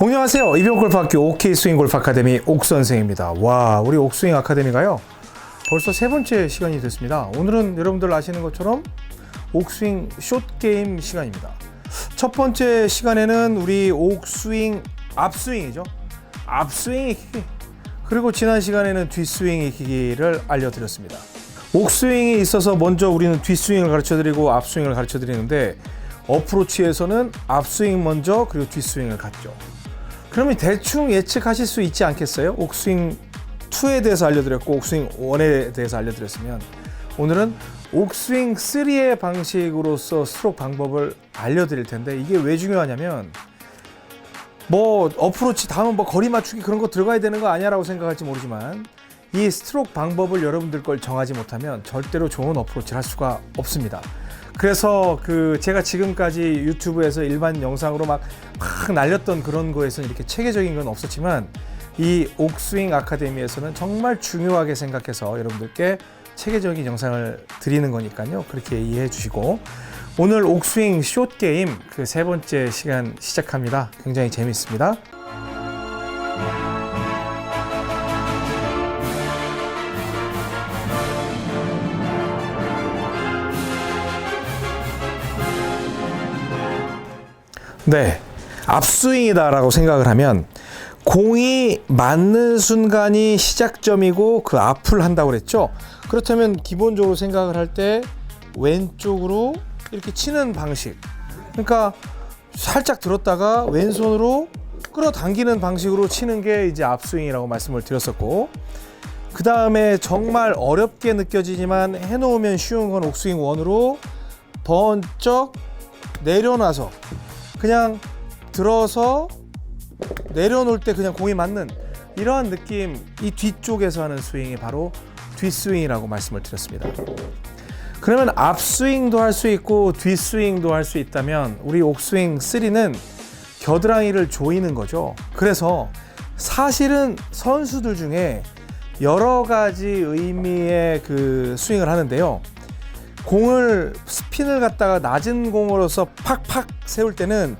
안녕하세요. 이병골프학교 OK스윙골프 아카데미 옥선생입니다. 와, 우리 옥스윙 아카데미가요 벌써 세 번째 시간이 됐습니다. 오늘은 여러분들 아시는 것처럼 옥스윙 숏게임 시간입니다. 첫 번째 시간에는 우리 옥스윙 앞스윙이죠. 앞스윙 익히기, 그리고 지난 시간에는 뒷스윙 익히기를 알려드렸습니다. 옥스윙이 있어서 먼저 우리는 뒷스윙을 가르쳐드리고 앞스윙을 가르쳐드리는데, 어프로치에서는 앞스윙 먼저 그리고 뒷스윙을 갔죠. 그러면 대충 예측하실 수 있지 않겠어요? 옥스윙 2에 대해서 알려드렸고 옥스윙 1에 대해서 알려드렸으면, 오늘은 옥스윙 3의 방식으로서 스트로크 방법을 알려드릴 텐데, 이게 왜 중요하냐면, 뭐 어프로치 다음은 뭐 거리 맞추기 그런 거 들어가야 되는 거 아니야 라고 생각할지 모르지만, 이 스트로크 방법을 여러분들 걸 정하지 못하면 절대로 좋은 어프로치를 할 수가 없습니다. 그래서 제가 지금까지 유튜브에서 일반 영상으로 막 날렸던 그런 거에서는 이렇게 체계적인 건 없었지만, 이 옥스윙 아카데미에서는 정말 중요하게 생각해서 여러분들께 체계적인 영상을 드리는 거니까요. 그렇게 이해해 주시고, 오늘 옥스윙 숏게임 세 번째 시간 시작합니다. 굉장히 재밌습니다. 네, 앞스윙이다 라고 생각을 하면 공이 맞는 순간이 시작점이고 그 앞을 한다고 그랬죠. 그렇다면 기본적으로 생각을 할 때 왼쪽으로 이렇게 치는 방식, 그러니까 살짝 들었다가 왼손으로 끌어당기는 방식으로 치는 게 이제 앞스윙이라고 말씀을 드렸었고, 그 다음에 정말 어렵게 느껴지지만 해놓으면 쉬운 건 옥스윙 1으로 번쩍 내려놔서 그냥 들어서 내려놓을 때 그냥 공이 맞는 이러한 느낌, 이 뒤쪽에서 하는 스윙이 바로 뒷스윙이라고 말씀을 드렸습니다. 그러면 앞스윙도 할 수 있고 뒷스윙도 할 수 있다면, 우리 옥스윙 3는 겨드랑이를 조이는 거죠. 그래서 사실은 선수들 중에 여러 가지 의미의 스윙을 하는데요, 공을 스핀을 갖다가 낮은 공으로서 팍팍 세울 때는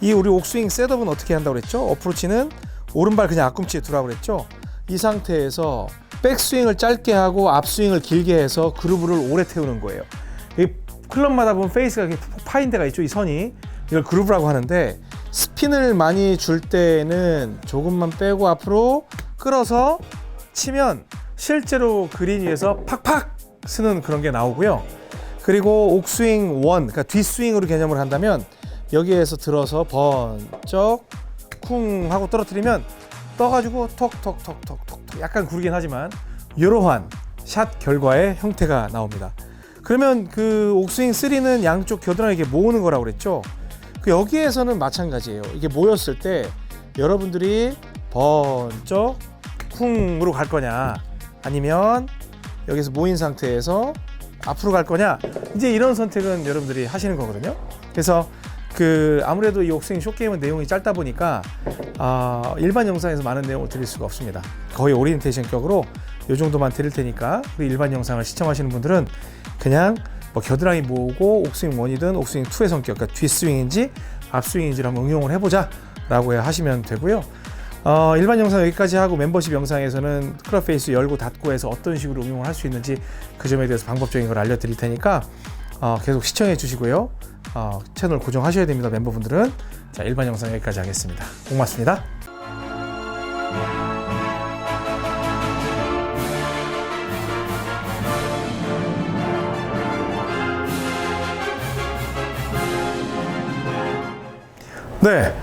이 우리 옥스윙 셋업은 어떻게 한다고 그랬죠? 어프로치는 오른발 그냥 앞꿈치에 두라고 그랬죠? 이 상태에서 백스윙을 짧게 하고 앞스윙을 길게 해서 그루브를 오래 태우는 거예요. 이 클럽마다 보면 페이스가 이렇게 파인 데가 있죠. 이 선이, 이걸 그루브라고 하는데, 스핀을 많이 줄 때는 조금만 빼고 앞으로 끌어서 치면 실제로 그린 위에서 팍팍 쓰는 그런 게 나오고요. 그리고 옥스윙 1, 그러니까 뒷스윙으로 개념을 한다면, 여기에서 들어서 번쩍 쿵 하고 떨어뜨리면 떠가지고 톡톡톡톡톡 약간 구르긴 하지만 이러한 샷 결과의 형태가 나옵니다. 그러면 옥스윙 3는 양쪽 겨드랑이 이렇게 모으는 거라고 그랬죠. 여기에서는 마찬가지예요. 이게 모였을 때 여러분들이 번쩍 쿵으로 갈 거냐, 아니면 여기서 모인 상태에서 앞으로 갈 거냐, 이제 이런 선택은 여러분들이 하시는 거거든요. 그래서 아무래도 이 옥스윙 숏게임은 내용이 짧다 보니까 일반 영상에서 많은 내용을 드릴 수가 없습니다. 거의 오리엔테이션격으로 이 정도만 드릴 테니까, 우리 일반 영상을 시청하시는 분들은 그냥 뭐 겨드랑이 모으고 옥스윙 1이든 옥스윙 2의 성격, 그러니까 뒷스윙인지 앞스윙인지를 한번 응용을 해보자 라고 하시면 되고요. 일반 영상 여기까지 하고, 멤버십 영상에서는 클럽 페이스 열고 닫고 해서 어떤 식으로 응용을 할 수 있는지 그 점에 대해서 방법적인 걸 알려드릴 테니까 계속 시청해 주시고요. 채널 고정하셔야 됩니다. 멤버분들은. 자, 일반 영상 여기까지 하겠습니다. 고맙습니다. 네.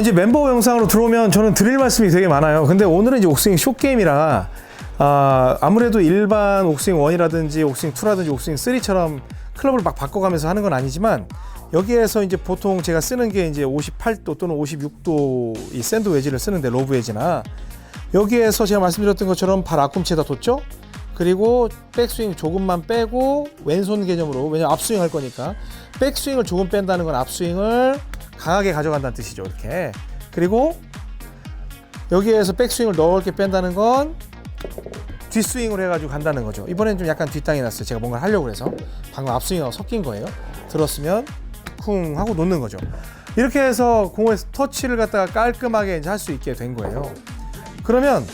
이제 멤버 영상으로 들어오면 저는 드릴 말씀이 되게 많아요. 근데 오늘은 이제 옥스윙 숏게임이라, 아무래도 일반 옥스윙 1이라든지 옥스윙 2라든지 옥스윙 3처럼 클럽을 막 바꿔가면서 하는 건 아니지만, 여기에서 이제 보통 제가 쓰는 게 이제 58도 또는 56도 이 샌드 웨지를 쓰는데, 로브 웨지나, 여기에서 제가 말씀드렸던 것처럼 발 앞꿈치에다 뒀죠? 그리고 백스윙 조금만 빼고 왼손 개념으로, 왜냐면 앞스윙 할 거니까 백스윙을 조금 뺀다는 건 앞스윙을 강하게 가져간다는 뜻이죠. 이렇게. 그리고 여기에서 백스윙을 넓게 뺀다는 건 뒷스윙을 해가지고 간다는 거죠. 이번엔 좀 약간 뒷땅이 났어요. 제가 뭔가 하려고 해서 방금 앞스윙하고 섞인 거예요. 들었으면 쿵 하고 놓는 거죠. 이렇게 해서 공을 터치를 갖다가 깔끔하게 이제 할 수 있게 된 거예요. 그러면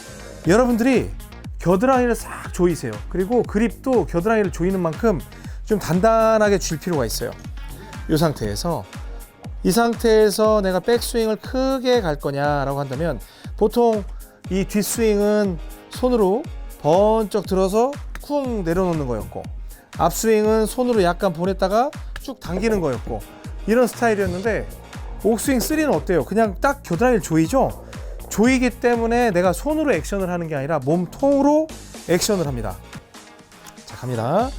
여러분들이 겨드랑이를 싹 조이세요. 그리고 그립도 겨드랑이를 조이는 만큼 좀 단단하게 줄 필요가 있어요. 이 상태에서 내가 백스윙을 크게 갈 거냐라고 한다면 보통 이 뒷스윙은 손으로 번쩍 들어서 쿵 내려놓는 거였고 앞스윙은 손으로 약간 보냈다가 쭉 당기는 거였고 이런 스타일이었는데 옥스윙 3는 어때요? 그냥 딱 겨드랑이를 조이죠? 조이기 때문에 내가 손으로 액션을 하는 게 아니라 몸통으로 액션을 합니다. 자, 갑니다.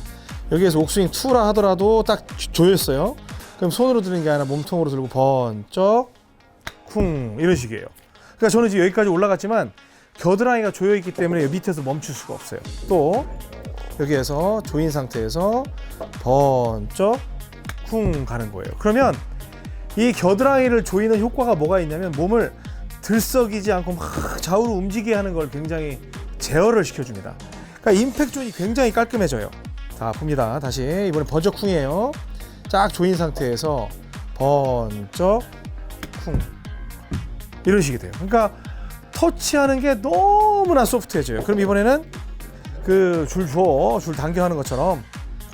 여기에서 옥스윙 2라 하더라도 딱 조였어요. 그럼 손으로 드는 게 아니라 몸통으로 들고 번쩍 쿵 이런 식이에요. 그러니까 저는 지금 여기까지 올라갔지만 겨드랑이가 조여 있기 때문에 밑에서 멈출 수가 없어요. 또 여기에서 조인 상태에서 번쩍 쿵 가는 거예요. 그러면 이 겨드랑이를 조이는 효과가 뭐가 있냐면 몸을 들썩이지 않고 막 좌우로 움직이게 하는 걸 굉장히 제어를 시켜줍니다. 그러니까 임팩트 존이 굉장히 깔끔해져요. 자, 봅니다. 다시 이번엔 번쩍 쿵이에요. 쫙 조인 상태에서 번쩍 쿵 이런 식이 돼요. 그러니까 터치하는 게 너무나 소프트해져요. 그럼 이번에는 그 줄 당겨 하는 것처럼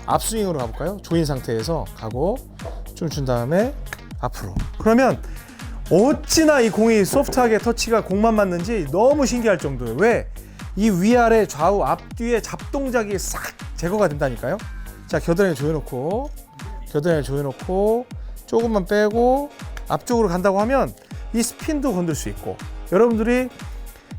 앞스윙으로 가볼까요? 조인 상태에서 가고 좀 준 다음에 앞으로. 그러면 어찌나 이 공이 소프트하게 터치가 공만 맞는지 너무 신기할 정도예요. 왜? 이 위아래 좌우 앞뒤의 잡동작이 싹 제거가 된다니까요. 자, 겨드랑이 조여놓고 조금만 빼고 앞쪽으로 간다고 하면 이 스핀도 건들 수 있고 여러분들이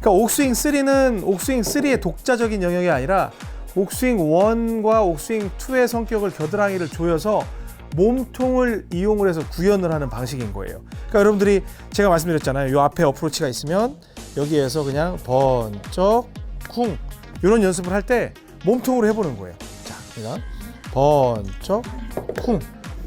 그러니까 옥스윙 3는 옥스윙 3의 독자적인 영역이 아니라 옥스윙 1과 옥스윙 2의 성격을 겨드랑이를 조여서 몸통을 이용을 해서 구현을 하는 방식인 거예요. 그러니까 여러분들이 제가 말씀드렸잖아요. 이 앞에 어프로치가 있으면 여기에서 그냥 번쩍 쿵 이런 연습을 할 때 몸통으로 해보는 거예요. 자, 그냥 번쩍 쿵.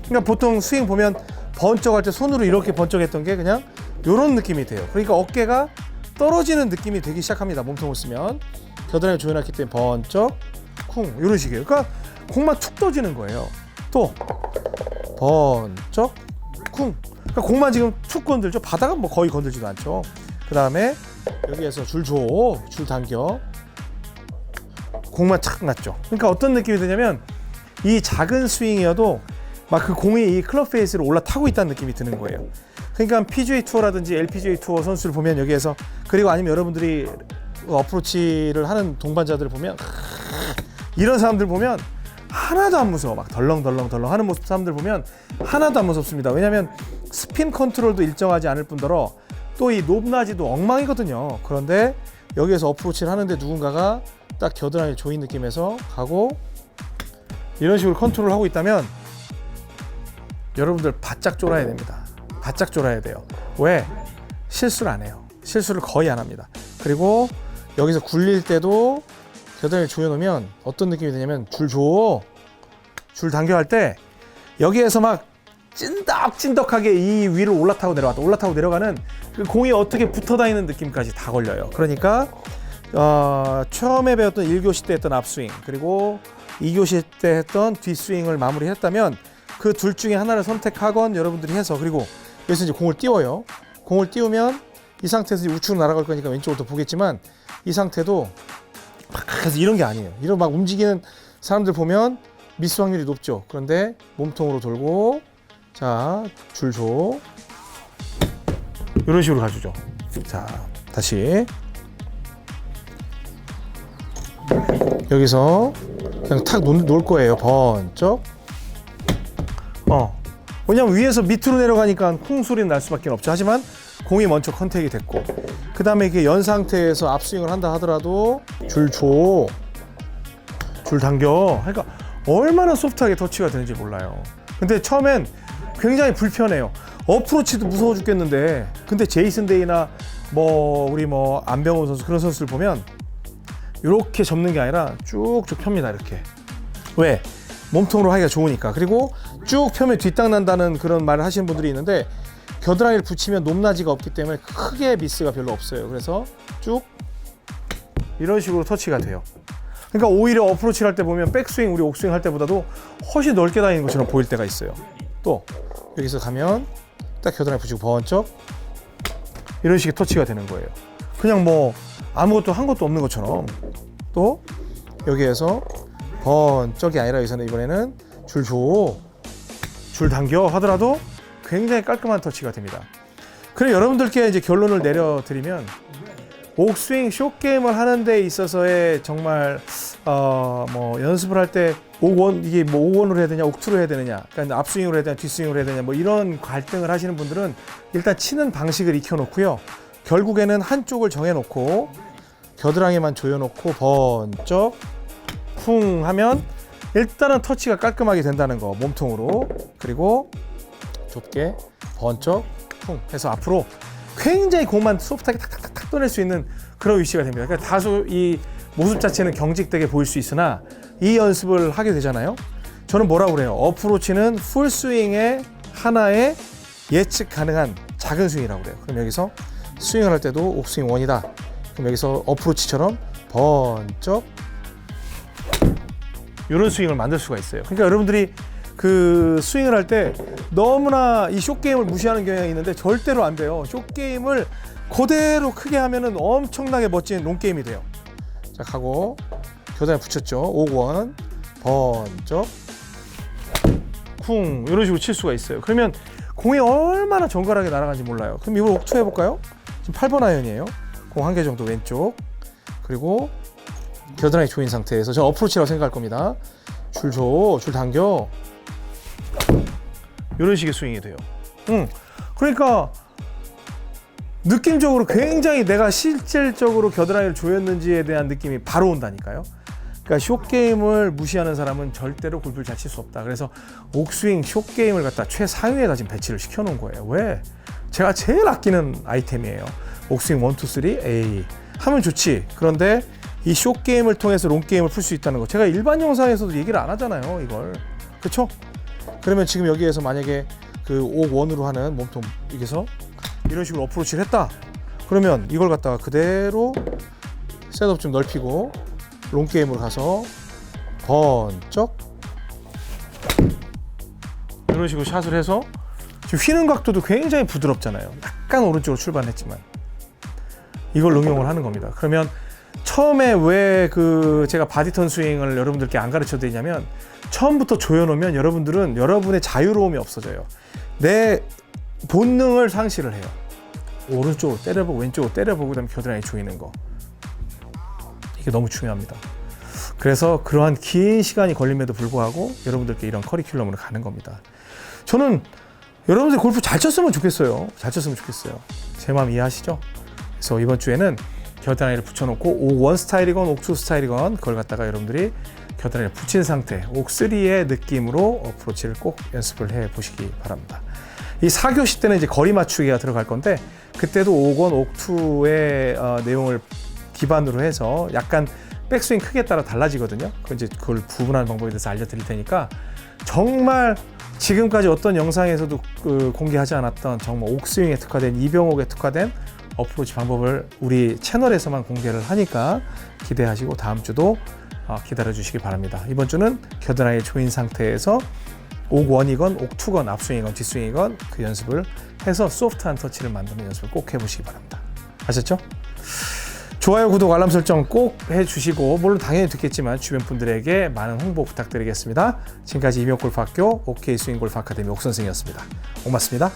그러니까 보통 스윙 보면 번쩍할 때 손으로 이렇게 번쩍했던 게 그냥 이런 느낌이 돼요. 그러니까 어깨가 떨어지는 느낌이 되기 시작합니다. 몸통을 쓰면 겨드랑이 조여놨기 때문에 번쩍 쿵 이런 식이에요. 그러니까 공만 툭 떠지는 거예요. 또 번쩍 쿵. 그러니까 공만 지금 툭 건들죠. 바닥은 뭐 거의 건들지도 않죠. 그 다음에 여기에서 줄 당겨 공만 착 났죠. 그러니까 어떤 느낌이 드냐면 이 작은 스윙이어도 막 그 공이 이 클럽 페이스로 올라타고 있다는 느낌이 드는 거예요. 그러니까 PGA 투어라든지 LPGA 투어 선수를 보면 여기에서 그리고 아니면 여러분들이 어프로치를 하는 동반자들을 보면 이런 사람들 보면 하나도 안 무서워. 막 덜렁덜렁 하는 모습 사람들 보면 하나도 안 무섭습니다. 왜냐하면 스핀 컨트롤도 일정하지 않을 뿐더러 또 이 높낮이도 엉망이거든요. 그런데 여기에서 어프로치를 하는데 누군가가 딱 겨드랑이 조인 느낌에서 가고 이런 식으로 컨트롤을 하고 있다면 여러분들 바짝 쫄아야 됩니다. 바짝 쫄아야 돼요. 왜? 실수를 안 해요. 실수를 거의 안 합니다. 그리고 여기서 굴릴 때도 겨드랑이를 조여놓으면 어떤 느낌이 드냐면 줄 당겨 할 때 여기에서 막 찐덕찐덕하게 이 위로 올라타고 내려가는 그 공이 어떻게 붙어 다니는 느낌까지 다 걸려요. 그러니까 처음에 배웠던 1교시 때 했던 앞스윙 그리고 2교시 때 했던 뒷스윙을 마무리했다면 그 둘 중에 하나를 선택하건 여러분들이 해서 그리고 여기서 이제 공을 띄워요. 공을 띄우면 이 상태에서 우측으로 날아갈 거니까 왼쪽으로 더 보겠지만 이 상태도 그래서 이런 게 아니에요. 이런 막 움직이는 사람들 보면 미스 확률이 높죠. 그런데 몸통으로 돌고 자, 줄 줘. 이런 식으로 가주죠. 자, 다시 여기서 그냥 탁 놓을 거예요. 번쩍. 왜냐면 위에서 밑으로 내려가니까 쿵 소리는 날 수밖에 없죠. 하지만 공이 먼저 컨택이 됐고 그 다음에 이게 연 상태에서 앞스윙을 한다 하더라도 줄 당겨. 그러니까 얼마나 소프트하게 터치가 되는지 몰라요. 근데 처음엔 굉장히 불편해요. 어프로치도 무서워 죽겠는데 근데 제이슨 데이나 우리 안병호 선수 그런 선수들 보면 이렇게 접는 게 아니라 쭉쭉 펴니다. 이렇게. 왜? 몸통으로 하기가 좋으니까. 그리고 쭉 펴면 뒷땅 난다는 그런 말을 하시는 분들이 있는데 겨드랑이를 붙이면 높낮이가 없기 때문에 크게 미스가 별로 없어요. 그래서 쭉 이런 식으로 터치가 돼요. 그러니까 오히려 어프로치를 할 때 보면 백스윙 우리 옥스윙 할 때보다도 훨씬 넓게 다니는 것처럼 보일 때가 있어요. 또 여기서 가면 딱 겨드랑이 붙이고 번쩍 이런 식의 터치가 되는 거예요. 그냥 뭐 아무것도 한 것도 없는 것처럼. 또 여기에서 번쩍이 아니라 여기서는 이번에는 줄 줘, 줄 당겨 하더라도 굉장히 깔끔한 터치가 됩니다. 그럼 여러분들께 이제 결론을 내려드리면 옥스윙 숏게임을 하는 데 있어서의 정말 뭐 연습을 할 때 옥원 이게 뭐 옥원으로 해야 되냐 옥투로 해야 되느냐, 그러니까 앞스윙으로 해야 되냐 뒷스윙으로 해야 되냐 뭐 이런 갈등을 하시는 분들은 일단 치는 방식을 익혀놓고요. 결국에는 한쪽을 정해놓고 겨드랑이만 조여놓고 번쩍 쿵 하면 일단은 터치가 깔끔하게 된다는 거, 몸통으로. 그리고 좁게 번쩍 쿵 해서 앞으로 굉장히 공만 소프트하게 탁탁탁 떠낼 수 있는 그런 위치가 됩니다. 그러니까 다소 이 모습 자체는 경직되게 보일 수 있으나 이 연습을 하게 되잖아요. 저는 뭐라고 그래요? 어프로치는 풀스윙의 하나의 예측 가능한 작은 스윙이라고 그래요. 그럼 여기서 스윙을 할 때도 옥스윙 원이다. 그럼 여기서 어프로치처럼 번쩍 이런 스윙을 만들 수가 있어요. 그러니까 여러분들이 그 스윙을 할 때 너무나 이 숏게임을 무시하는 경향이 있는데 절대로 안 돼요. 숏게임을 그대로 크게 하면은 엄청나게 멋진 롱게임이 돼요. 자, 가고 겨드랑이 붙였죠. 옥원 번쩍 쿵 이런 식으로 칠 수가 있어요. 그러면 공이 얼마나 정갈하게 날아가는지 몰라요. 그럼 이걸 옥투 해볼까요? 지금 8번 아이언이에요. 공 한 개 정도 왼쪽. 그리고 겨드랑이 조인 상태에서 저는 어프로치라고 생각할 겁니다. 줄 줘, 줄 당겨. 이런 식의 스윙이 돼요. 그러니까 느낌적으로 굉장히 내가 실질적으로 겨드랑이를 조였는지에 대한 느낌이 바로 온다니까요. 그러니까 숏게임을 무시하는 사람은 절대로 골프를 잘 칠 수 없다. 그래서 옥스윙 숏게임을 갖다 최상위에다 지금 배치를 시켜놓은 거예요. 왜? 제가 제일 아끼는 아이템이에요. 옥스윙 1, 2, 3, A 하면 좋지. 그런데 이 숏게임을 통해서 롱게임을 풀 수 있다는 거 제가 일반 영상에서도 얘기를 안 하잖아요. 이걸. 그렇죠? 그러면 지금 여기에서 만약에 그 옥원으로 하는 몸통 여기서 이런 식으로 어프로치를 했다. 그러면 이걸 갖다가 그대로 셋업 좀 넓히고 롱게임으로 가서 번쩍 이런 식으로 샷을 해서 지금 휘는 각도도 굉장히 부드럽잖아요. 약간 오른쪽으로 출발했지만 이걸 응용을 하는 겁니다. 그러면 처음에 왜 그 제가 바디턴 스윙을 여러분들께 안 가르쳐 드리냐면 처음부터 조여놓으면 여러분들은 여러분의 자유로움이 없어져요. 내 본능을 상실을 해요. 오른쪽으로 때려보고 왼쪽으로 때려보고 그다음에 겨드랑이 조이는 거. 이게 너무 중요합니다. 그래서 그러한 긴 시간이 걸림에도 불구하고 여러분들께 이런 커리큘럼으로 가는 겁니다. 저는 여러분들 골프 잘 쳤으면 좋겠어요. 잘 쳤으면 좋겠어요. 제 마음 이해하시죠? 그래서 이번 주에는 겨드랑이를 붙여놓고 옥1 스타일이건 옥2 스타일이건 그걸 갖다가 여러분들이 겨드랑이를 붙인 상태 옥3의 느낌으로 어프로치를 꼭 연습을 해보시기 바랍니다. 이 4교시 때는 이제 거리 맞추기가 들어갈 건데 그때도 옥1, 옥2의 내용을 기반으로 해서 약간 백스윙 크기에 따라 달라지거든요. 그걸 구분하는 방법에 대해서 알려드릴 테니까 정말 지금까지 어떤 영상에서도 공개하지 않았던 정말 옥스윙에 특화된 이병옥에 특화된 어프로치 방법을 우리 채널에서만 공개를 하니까 기대하시고 다음 주도 기다려 주시기 바랍니다. 이번 주는 겨드랑이 조인 상태에서 옥1이건 옥2건 앞스윙이건 뒷스윙이건 그 연습을 해서 소프트한 터치를 만드는 연습을 꼭 해보시기 바랍니다. 아셨죠? 좋아요, 구독, 알람 설정 꼭 해주시고 물론 당연히 듣겠지만 주변 분들에게 많은 홍보 부탁드리겠습니다. 지금까지 이병옥 골프학교 OK 스윙 골프 아카데미 옥선생이었습니다. 고맙습니다.